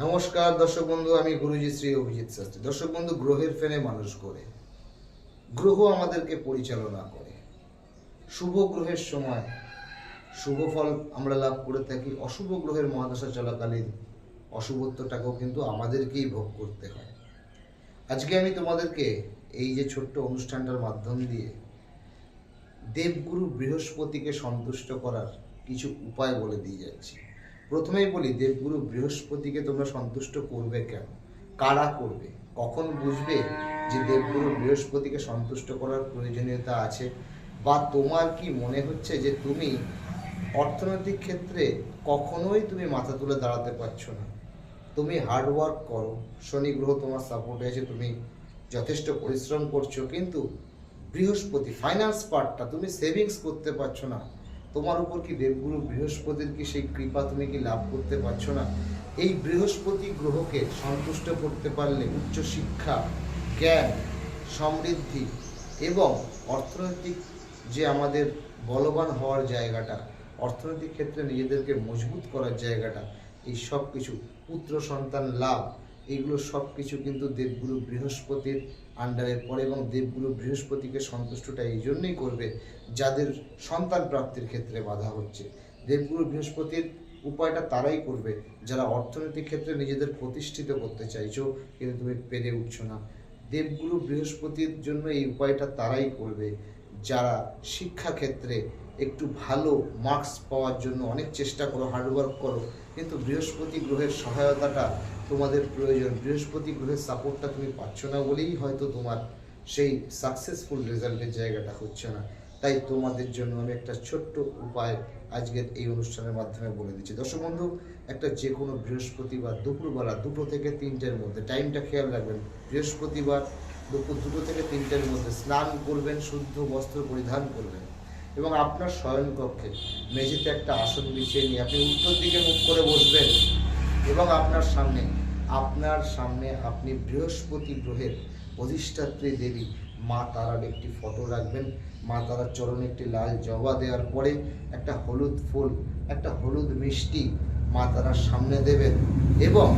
নমস্কার দর্শক বন্ধু, আমি গুরুজি শ্রী অভিজিৎ শাস্ত্রী। দর্শক বন্ধু, গ্রহের ফেনে মানুষ করে, গ্রহ আমাদেরকে পরিচালনা করে। শুভ গ্রহের সময় শুভ ফল আমরা লাভ করে থাকি, অশুভ গ্রহের মহাদশা চলাকালীন অশুভত্বটাকেও কিন্তু আমাদেরকেই ভোগ করতে হয়। আজকে আমি তোমাদেরকে এই যে ছোট্ট অনুষ্ঠানটার মাধ্যম দিয়ে দেবগুরু বৃহস্পতিকে সন্তুষ্ট করার কিছু উপায় বলে দিয়ে যাচ্ছি। প্রথমেই বলি, দেবগুরু বৃহস্পতিকে তোমরা সন্তুষ্ট করবে কেন, কারা করবে, কখন বুঝবে যে দেবগুরু বৃহস্পতিকে সন্তুষ্ট করার প্রয়োজনীয়তা আছে, বা তোমার কি মনে হচ্ছে যে তুমি অর্থনৈতিক ক্ষেত্রে কখনোই তুমি মাথা তুলে দাঁড়াতে পারছো না। তুমি হার্ডওয়ার্ক করো, শনি গ্রহ তোমার সাপোর্টে আছে, তুমি যথেষ্ট পরিশ্রম করছো, কিন্তু বৃহস্পতি ফাইন্যান্স পার্টটা তুমি সেভিংস করতে পারছো না। তোমার উপর কি দেবগুরু বৃহস্পতির কি সেই কৃপা তুমি কি লাভ করতে পারছো না? এই বৃহস্পতি গ্রহকে সন্তুষ্ট করতে পারলে উচ্চশিক্ষা, জ্ঞান, সমৃদ্ধি এবং অর্থনৈতিক যে আমাদের বলবান হওয়ার জায়গাটা, অর্থনৈতিক ক্ষেত্রে নিজেদেরকে মজবুত করার জায়গাটা, এই সব কিছু, পুত্র সন্তান লাভ, এইগুলো সব কিছু কিন্তু দেবগুরু বৃহস্পতির আন্ডারে পড়ে। এবং দেবগুরু বৃহস্পতিকে সন্তুষ্টটা এই জন্যই করবে যাদের সন্তান প্রাপ্তির ক্ষেত্রে বাধা হচ্ছে। দেবগুরু বৃহস্পতির উপায়টা তারাই করবে যারা অর্থনৈতিক ক্ষেত্রে নিজেদের প্রতিষ্ঠিত করতে চাইছো কিন্তু তুমি পেরে উঠছো না। দেবগুরু বৃহস্পতির জন্য এই উপায়টা তারাই করবে যারা শিক্ষাক্ষেত্রে একটু ভালো মার্কস পাওয়ার জন্য অনেক চেষ্টা করো, হার্ডওয়ার্ক করো, কিন্তু বৃহস্পতি গ্রহের সহায়তাটা তোমাদের প্রয়োজন। বৃহস্পতি গ্রহের সাপোর্টটা তুমি পাচ্ছ না বলেই হয়তো তোমার সেই সাকসেসফুল রেজাল্টের জায়গাটা হচ্ছে না। তাই তোমাদের জন্য আমি একটা ছোট্ট উপায় আজকের এই অনুষ্ঠানের মাধ্যমে বলে দিচ্ছি। দর্শক বন্ধু, একটা যে কোনো বৃহস্পতিবার দুপুরবেলা 2টো থেকে 3টের মধ্যে, টাইমটা খেয়াল রাখবেন, বৃহস্পতিবার দুপুর 2টো থেকে 3টের মধ্যে স্নান করবেন, শুদ্ধ বস্ত্র পরিধান করবেন এবং আপনার শয়নকক্ষে মেঝেতে একটা আসন বিছিয়ে নিয়ে আপনি উত্তর দিকে মুখ করে বসবেন এবং আপনার সামনে আপনি বৃহস্পতি গ্রহের অধিষ্ঠাত্রী দেবী মা তারার একটি ফটো রাখবেন। মা তারার চরণে একটি লাল জবা দেওয়ার পরে একটা হলুদ ফুল, একটা হলুদ মিষ্টি মা তারার সামনে দেবেন এবং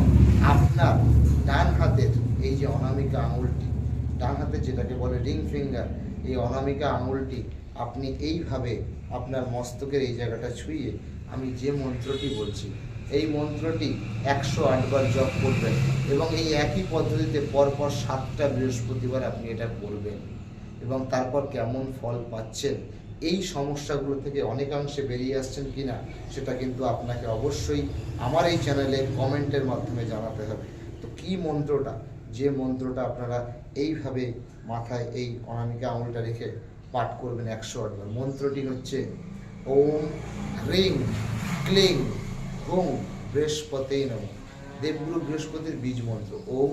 আপনার ডান হাতের এই যে অনামিকা আঙুলটি, ডান হাতে যেটাকে বলে রিং ফিঙ্গার, এই অনামিকা আঙুলটি আপনি এইভাবে আপনার মস্তকের এই জায়গাটা ছুঁয়ে আমি যে মন্ত্রটি বলছি এই মন্ত্রটি 108 বার জপ করবেন এবং এই একই পদ্ধতিতে পরপর 7টা বৃহস্পতিবার আপনি এটা করবেন এবং তারপর কেমন ফল পাচ্ছেন, এই সমস্যাগুলো থেকে অনেকাংশে বেরিয়ে আসছেন কিনা সেটা কিন্তু আপনাকে অবশ্যই আমার এই চ্যানেলে কমেন্টের মাধ্যমে জানাতে হবে। তো কি মন্ত্রটা, যে মন্ত্রটা আপনারা এইভাবে মাথায় এই অনামিকা আঙুলটা রেখে পাঠ করবেন 108 বার, মন্ত্রটি হচ্ছে ওম হ্রিং ক্লিং হুং বৃহস্পতি নমঃ। দেবগুরু বৃহস্পতির বীজ মন্ত্র ওম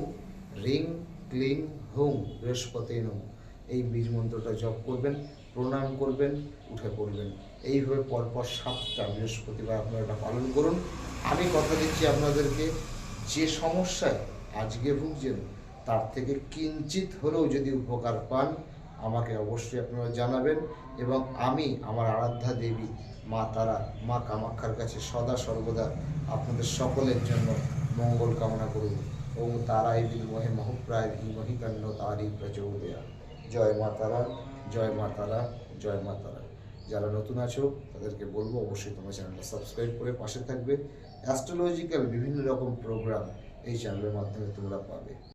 হ্রিং ক্লিং হুং বৃহস্পতি নমঃ। এই বীজ মন্ত্রটা জপ করবেন, প্রণাম করবেন, উঠে পড়বেন। এইভাবে পরপর 7টা বৃহস্পতিবার আপনারা এটা পালন করুন। আমি কথা দিচ্ছি আপনাদেরকে, যে সমস্যায় আজকে ভুগছেন তার থেকে কিঞ্চিত হলেও যদি উপকার পান আমাকে অবশ্যই আপনারা জানাবেন এবং আমি আমার আরাধ্যা দেবী মা তারা, মা কামাখ্যার কাছে সদা সর্বদা আপনাদের সকলের জন্য মঙ্গল কামনা করব। ওম তারাই বিদ্মহে মহাপ্রায় ধীমহি তন্নো তারি প্রচোদয়াৎ। জয় মা তারা, জয় মা তারা, জয় মা তারা। যারা নতুন আছো তাদেরকে বলবো অবশ্যই তোমার চ্যানেলটা সাবস্ক্রাইব করে পাশে থাকবে। অ্যাস্ট্রোলজিক্যাল বিভিন্ন রকম প্রোগ্রাম এই চ্যানেলের মাধ্যমে তোমরা পাবে।